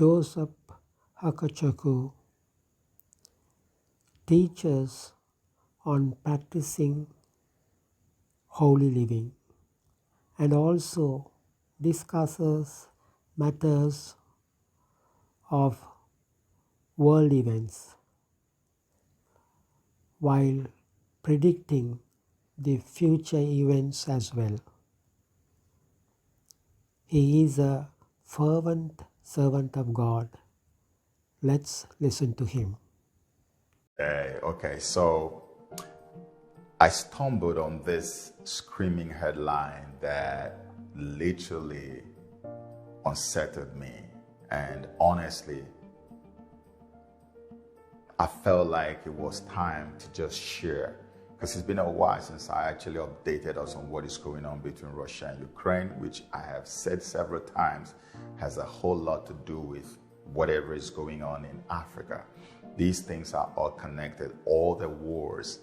Joseph Hakachaku teaches on practicing holy living and also discusses matters of world events while predicting the future events as well. He is a fervent servant of God. Let's listen to him. Okay, so I stumbled on this screaming headline that literally unsettled me. And honestly, I felt like it was time to just share, because it's been a while since I actually updated us on what is going on between Russia and Ukraine, which I have said several times has a whole lot to do with whatever is going on in Africa. These things are all connected. All the wars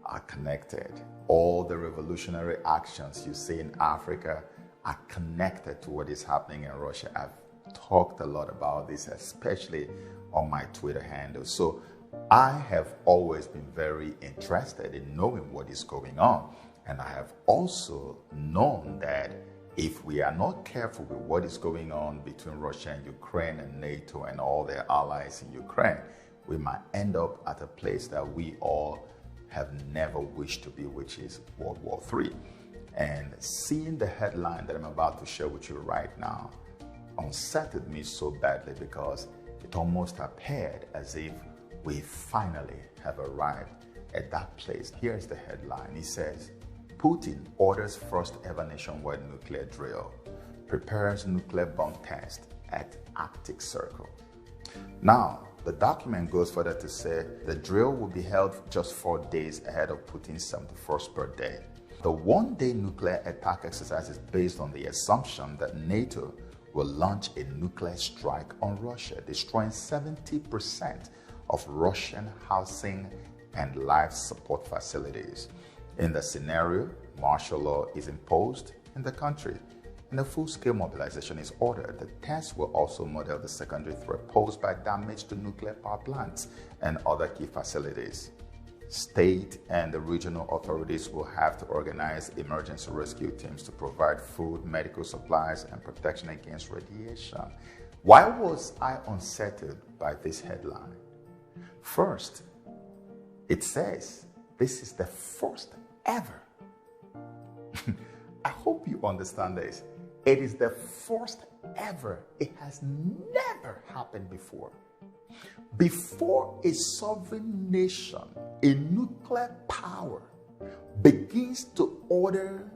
are connected. All the revolutionary actions you see in Africa are connected to what is happening in Russia. I've talked a lot about this, especially on my Twitter handle. So I have always been very interested in knowing what is going on. And I have also known that if we are not careful with what is going on between Russia and Ukraine and NATO and all their allies in Ukraine, we might end up at a place that we all have never wished to be, which is World War III. And seeing the headline that I'm about to share with you right now unsettled me so badly, because it almost appeared as if we finally have arrived at that place. Here's the headline. It says, Putin orders first ever nationwide nuclear drill, prepares nuclear bomb test at Arctic Circle. Now, the document goes further to say the drill will be held just 4 days ahead of Putin's 71st birthday. The one-day nuclear attack exercise is based on the assumption that NATO will launch a nuclear strike on Russia, destroying 70% of Russian housing and life support facilities. In the scenario, martial law is imposed in the country and a full-scale mobilization is ordered. The test will also model the secondary threat posed by damage to nuclear power plants and other key facilities. State and the regional authorities will have to organize emergency rescue teams to provide food, medical supplies, and protection against radiation. Why was I unsettled by this headline? First, it says this is the first ever. I hope you understand this. It is the first ever. It has never happened before. Before a sovereign nation, a nuclear power, begins to order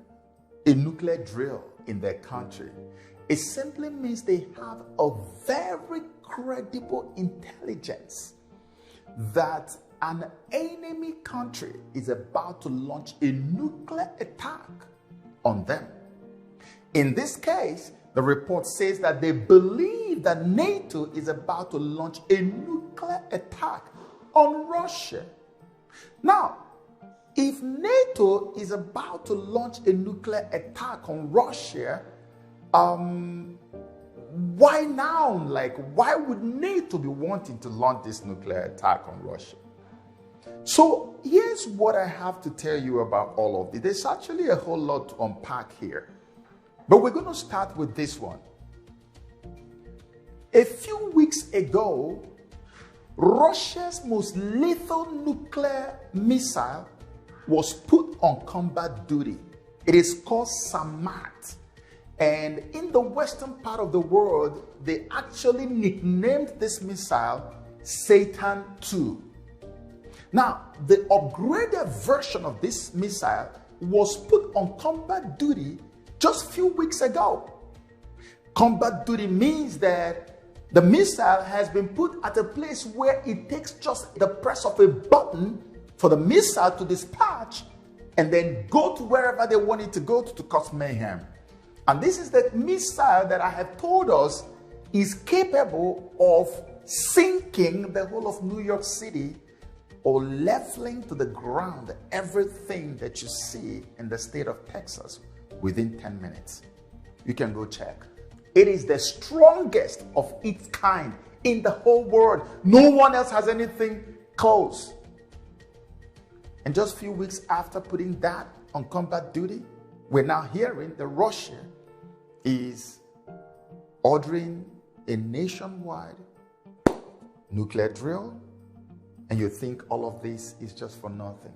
a nuclear drill in their country, it simply means they have a very credible intelligence that an enemy country is about to launch a nuclear attack on them. In this case, the report says that they believe that NATO is about to launch a nuclear attack on Russia. Now, if NATO is about to launch a nuclear attack on Russia, why now? Like, why would NATO be wanting to launch this nuclear attack on Russia? So here's what I have to tell you about all of this. There's actually a whole lot to unpack here. But we're going to start with this one. A few weeks ago, Russia's most lethal nuclear missile was put on combat duty. It is called Samad. And in the western part of the world, they actually nicknamed this missile Satan II. Now, the upgraded version of this missile was put on combat duty just a few weeks ago. Combat duty means that the missile has been put at a place where it takes just the press of a button for the missile to dispatch and then go to wherever they want it to go to cause mayhem. And this is the missile that I have told us is capable of sinking the whole of New York City or leveling to the ground everything that you see in the state of Texas within 10 minutes. You can go check. It is the strongest of its kind in the whole world. No one else has anything close. And just a few weeks after putting that on combat duty, we're now hearing that Russia is ordering a nationwide nuclear drill. And you think all of this is just for nothing.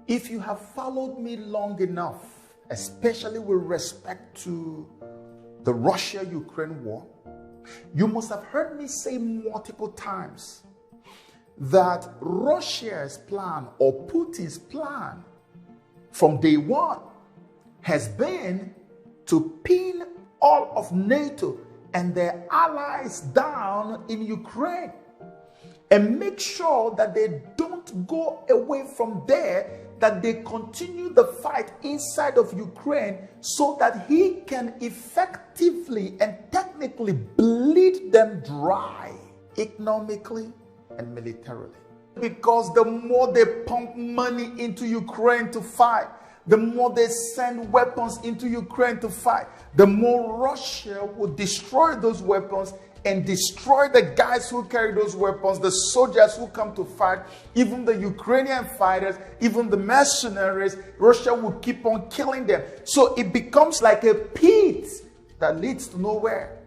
If you have followed me long enough, especially with respect to the Russia-Ukraine war, you must have heard me say multiple times that Russia's plan or Putin's plan from day one has been to pin all of NATO and their allies down in Ukraine and make sure that they don't go away from there, that they continue the fight inside of Ukraine so that he can effectively and technically bleed them dry economically and militarily. Because the more they pump money into Ukraine to fight, the more they send weapons into Ukraine to fight, the more Russia will destroy those weapons and destroy the guys who carry those weapons, the soldiers who come to fight, even the Ukrainian fighters, even the mercenaries. Russia will keep on killing them. So it becomes like a pit that leads to nowhere.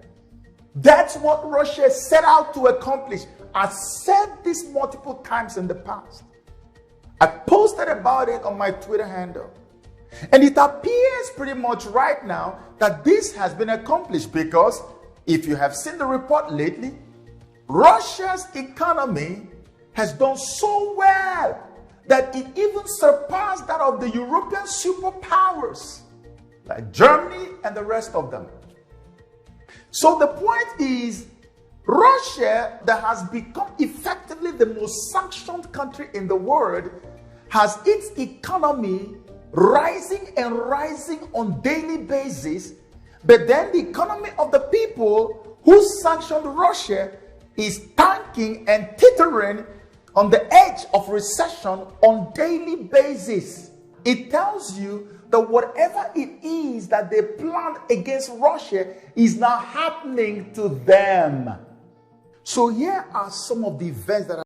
That's what Russia set out to accomplish. I've said this multiple times in the past. I posted about it on my Twitter handle. And it appears pretty much right now that this has been accomplished, because if you have seen the report lately, Russia's economy has done so well that it even surpassed that of the European superpowers like Germany and the rest of them. So the point is, Russia, that has become effectively the most sanctioned country in the world, has its economy rising and rising on daily basis, but then the economy of the people who sanctioned Russia is tanking and teetering on the edge of recession on daily basis. It tells you that whatever it is that they planned against Russia is now happening to them. So here are some of the events that